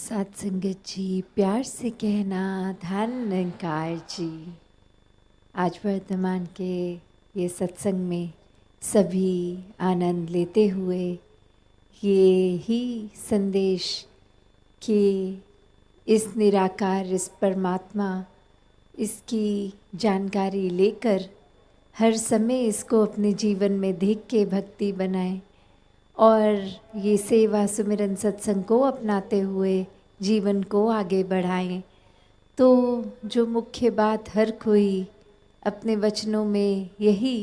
साथ संगत जी, प्यार से कहना धन निरंकार जी। आज वर्तमान के ये सत्संग में सभी आनंद लेते हुए ये ही संदेश कि इस निराकार, इस परमात्मा, इसकी जानकारी लेकर हर समय इसको अपने जीवन में देख के भक्ति बनाएं और ये सेवा सुमिरन सत्संग को अपनाते हुए जीवन को आगे बढ़ाएं। तो जो मुख्य बात हर कोई अपने वचनों में यही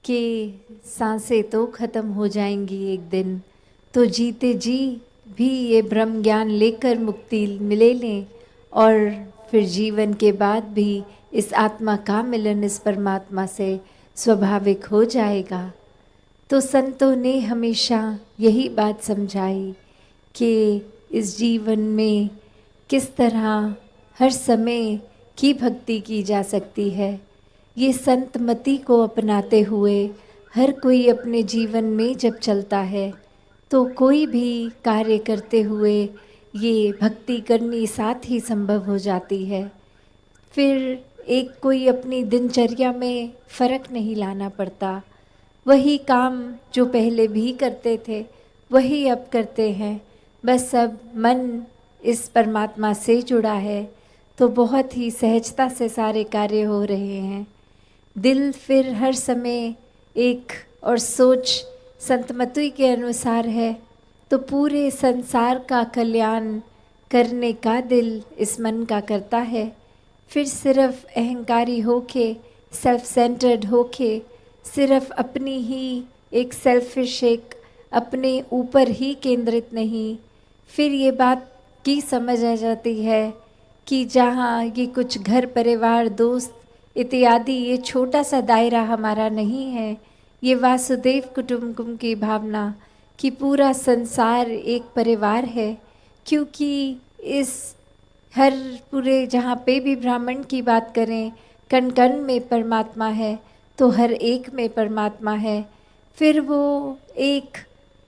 कि सांसें तो ख़त्म हो जाएंगी एक दिन, तो जीते जी भी ये ब्रह्म ज्ञान लेकर मुक्ति मिले लें और फिर जीवन के बाद भी इस आत्मा का मिलन इस परमात्मा से स्वाभाविक हो जाएगा। तो संतों ने हमेशा यही बात समझाई कि इस जीवन में किस तरह हर समय की भक्ति की जा सकती है। ये संत मति को अपनाते हुए हर कोई अपने जीवन में जब चलता है तो कोई भी कार्य करते हुए ये भक्ति करनी साथ ही संभव हो जाती है। फिर एक कोई अपनी दिनचर्या में फ़र्क नहीं लाना पड़ता। वही काम जो पहले भी करते थे वही अब करते हैं, बस अब मन इस परमात्मा से जुड़ा है तो बहुत ही सहजता से सारे कार्य हो रहे हैं। दिल फिर हर समय एक और सोच संतमति के अनुसार है तो पूरे संसार का कल्याण करने का दिल इस मन का करता है। फिर सिर्फ अहंकारी होके, सेल्फ सेंटर्ड होके, सिर्फ अपनी ही एक सेल्फिश, एक अपने ऊपर ही केंद्रित नहीं, फिर ये बात की समझ आ जाती है कि जहाँ ये कुछ घर परिवार दोस्त इत्यादि ये छोटा सा दायरा हमारा नहीं है, ये वासुदेव कुटुंबकम की भावना कि पूरा संसार एक परिवार है। क्योंकि इस हर पूरे जहाँ पे भी ब्राह्मण की बात करें, कण कण में परमात्मा है तो हर एक में परमात्मा है। फिर वो एक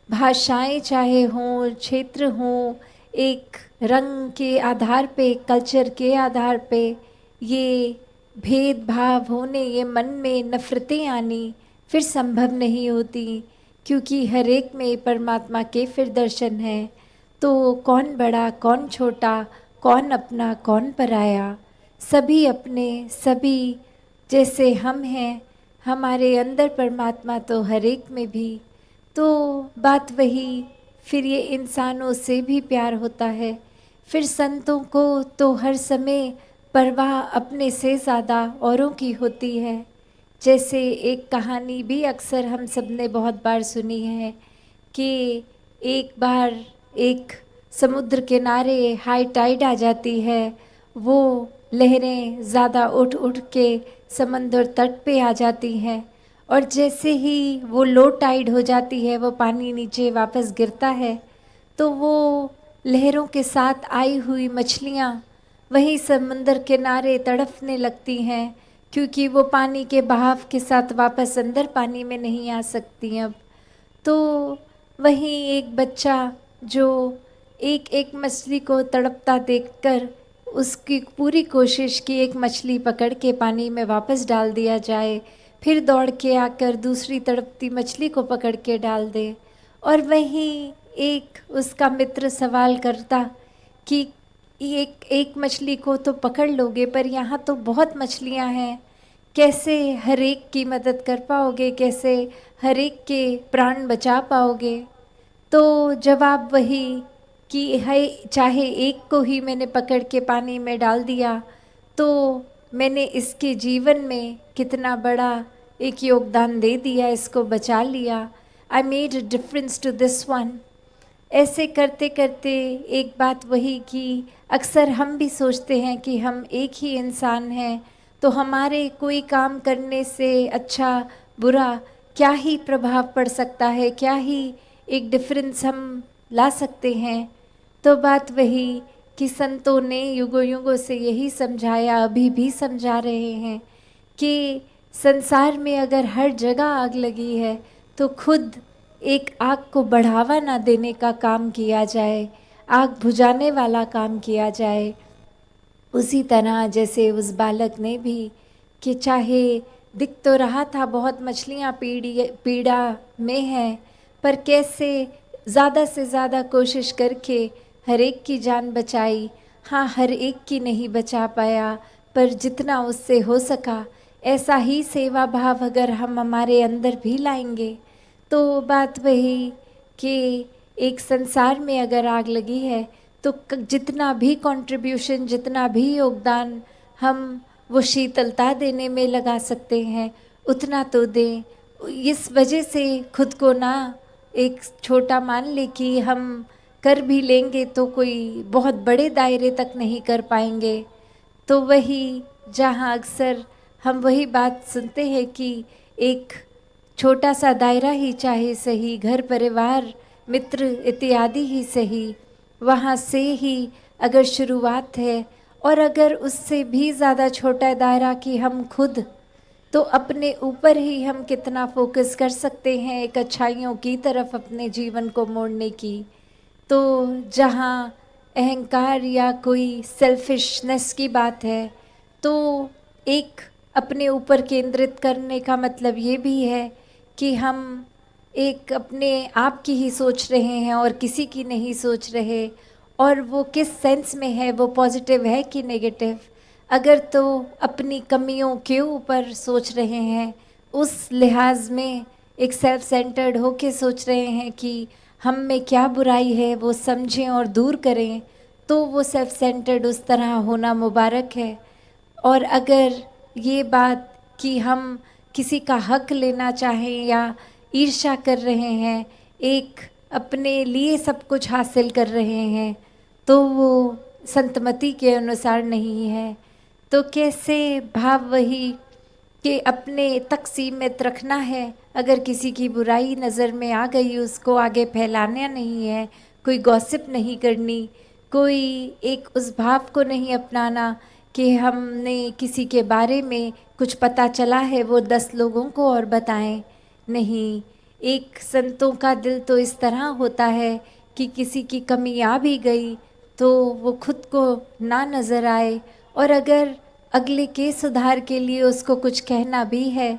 भाषाएं चाहे हों, क्षेत्र हों, एक रंग के आधार पे, कल्चर के आधार पे ये भेदभाव होने, ये मन में नफ़रतें आनी फिर संभव नहीं होती, क्योंकि हर एक में परमात्मा के फिर दर्शन हैं। तो कौन बड़ा कौन छोटा, कौन अपना कौन पराया, सभी अपने, सभी जैसे हम हैं, हमारे अंदर परमात्मा तो हर एक में भी। तो बात वही, फिर ये इंसानों से भी प्यार होता है। फिर संतों को तो हर समय परवाह अपने से ज़्यादा औरों की होती है। जैसे एक कहानी भी अक्सर हम सब ने बहुत बार सुनी है कि एक बार एक समुद्र किनारे हाई टाइड आ जाती है, वो लहरें ज़्यादा उठ उठ के समंदर तट पे आ जाती हैं और जैसे ही वो लो टाइड हो जाती है, वो पानी नीचे वापस गिरता है, तो वो लहरों के साथ आई हुई मछलियाँ वहीं समंदर किनारे तड़पने लगती हैं, क्योंकि वो पानी के बहाव के साथ वापस अंदर पानी में नहीं आ सकती अब। तो वहीं एक बच्चा जो एक एक मछली को तड़पता देखकर उसकी पूरी कोशिश की एक मछली पकड़ के पानी में वापस डाल दिया जाए, फिर दौड़ के आकर दूसरी तड़पती मछली को पकड़ के डाल दे। और वहीं एक उसका मित्र सवाल करता कि एक एक मछली को तो पकड़ लोगे, पर यहाँ तो बहुत मछलियाँ हैं, कैसे हर एक की मदद कर पाओगे, कैसे हर एक के प्राण बचा पाओगे। तो जवाब वही कि है, चाहे एक को ही मैंने पकड़ के पानी में डाल दिया तो मैंने इसके जीवन में कितना बड़ा एक योगदान दे दिया, इसको बचा लिया। I made a difference to this one. ऐसे करते करते एक बात वही कि अक्सर हम भी सोचते हैं कि हम एक ही इंसान हैं, तो हमारे कोई काम करने से अच्छा बुरा क्या ही प्रभाव पड़ सकता है, क्या ही एक डिफरेंस हम ला सकते हैं। तो बात वही कि संतों ने युगों युगों से यही समझाया, अभी भी समझा रहे हैं कि संसार में अगर हर जगह आग लगी है तो खुद एक आग को बढ़ावा ना देने का काम किया जाए। आग बुझाने वाला काम किया जाए। उसी तरह जैसे उस बालक ने भी, कि चाहे दिख तो रहा था बहुत मछलियाँ पीड़ा में हैं, पर कैसे ज़्यादा से ज़्यादा कोशिश करके हर एक की जान बचाई। हाँ, हर एक की नहीं बचा पाया, पर जितना उससे हो सका, ऐसा ही सेवा भाव अगर हम हमारे अंदर भी लाएंगे तो बात वही कि एक संसार में अगर आग लगी है तो जितना भी कंट्रीब्यूशन, जितना भी योगदान हम वो शीतलता देने में लगा सकते हैं उतना तो दें। इस वजह से खुद को ना एक छोटा मान ले कि हम कर भी लेंगे तो कोई बहुत बड़े दायरे तक नहीं कर पाएंगे। तो वही जहाँ अक्सर हम वही बात सुनते हैं कि एक छोटा सा दायरा ही चाहे सही, घर परिवार मित्र इत्यादि ही सही, वहाँ से ही अगर शुरुआत है, और अगर उससे भी ज़्यादा छोटा दायरा कि हम खुद, तो अपने ऊपर ही हम कितना फोकस कर सकते हैं एक अच्छाइयों की तरफ अपने जीवन को मोड़ने की। तो जहाँ अहंकार या कोई सेल्फिशनेस की बात है, तो एक अपने ऊपर केंद्रित करने का मतलब ये भी है कि हम एक अपने आप की ही सोच रहे हैं और किसी की नहीं सोच रहे, और वो किस सेंस में है, वो पॉजिटिव है कि नेगेटिव। अगर तो अपनी कमियों के ऊपर सोच रहे हैं, उस लिहाज में एक सेल्फ सेंटर्ड होके सोच रहे हैं कि हम में क्या बुराई है वो समझें और दूर करें, तो वो सेल्फ सेंटर्ड उस तरह होना मुबारक है। और अगर ये बात कि हम किसी का हक लेना चाहें या ईर्ष्या कर रहे हैं, एक अपने लिए सब कुछ हासिल कर रहे हैं, तो वो संतमति के अनुसार नहीं है। तो कैसे भाव वही कि अपने तक सीमित रखना है। अगर किसी की बुराई नज़र में आ गई, उसको आगे फैलाना नहीं है, कोई गॉसिप नहीं करनी, कोई एक उस भाव को नहीं अपनाना कि हमने किसी के बारे में कुछ पता चला है वो 10 लोगों को और बताएं। नहीं, एक संतों का दिल तो इस तरह होता है कि किसी की कमी आ भी गई तो वो खुद को ना नज़र आए, और अगर अगले के सुधार के लिए उसको कुछ कहना भी है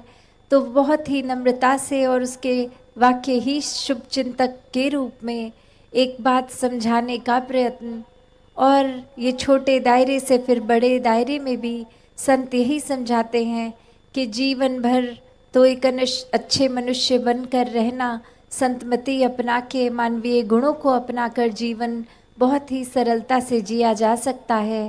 तो बहुत ही नम्रता से और उसके वाक्य ही शुभ चिंतक के रूप में एक बात समझाने का प्रयत्न। और ये छोटे दायरे से फिर बड़े दायरे में भी संत यही समझाते हैं कि जीवन भर तो एक अच्छे मनुष्य बनकर रहना, संतमति अपना के मानवीय गुणों को अपनाकर जीवन बहुत ही सरलता से जिया जा सकता है।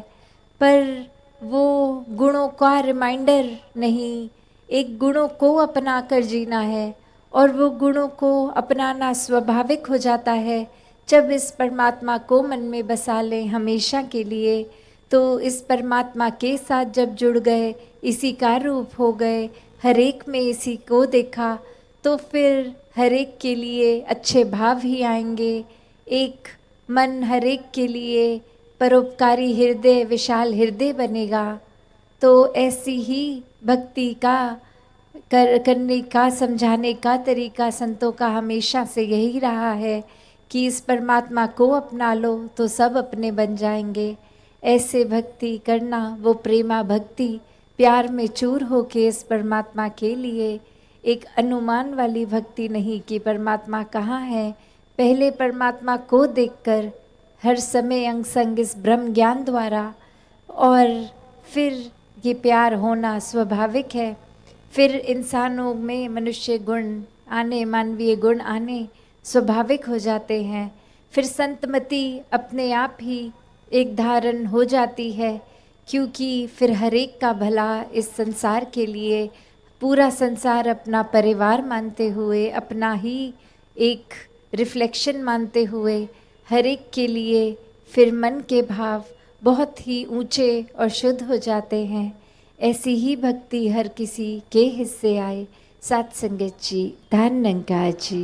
पर वो गुणों का रिमाइंडर नहीं, एक गुणों को अपना कर जीना है, और वो गुणों को अपनाना स्वाभाविक हो जाता है जब इस परमात्मा को मन में बसा लें हमेशा के लिए। तो इस परमात्मा के साथ जब जुड़ गए, इसी का रूप हो गए, हर एक में इसी को देखा, तो फिर हर एक के लिए अच्छे भाव ही आएंगे। एक मन हर एक के लिए परोपकारी हृदय, विशाल हृदय बनेगा। तो ऐसी ही भक्ति का करने का, समझाने का तरीका संतों का हमेशा से यही रहा है कि इस परमात्मा को अपना लो तो सब अपने बन जाएंगे। ऐसे भक्ति करना, वो प्रेमा भक्ति, प्यार में चूर होके इस परमात्मा के लिए, एक अनुमान वाली भक्ति नहीं कि परमात्मा कहाँ है, पहले परमात्मा को देखकर हर समय अंग संग इस ब्रह्म ज्ञान द्वारा, और फिर ये प्यार होना स्वाभाविक है। फिर इंसानों में मनुष्य गुण आने, मानवीय गुण आने स्वाभाविक हो जाते हैं। फिर संतमति अपने आप ही एक धारण हो जाती है, क्योंकि फिर हर एक का भला इस संसार के लिए, पूरा संसार अपना परिवार मानते हुए, अपना ही एक रिफ्लेक्शन मानते हुए, हर एक के लिए फिर मन के भाव बहुत ही ऊंचे और शुद्ध हो जाते हैं। ऐसी ही भक्ति हर किसी के हिस्से आए। सात संगत जी, धन निरंकार जी।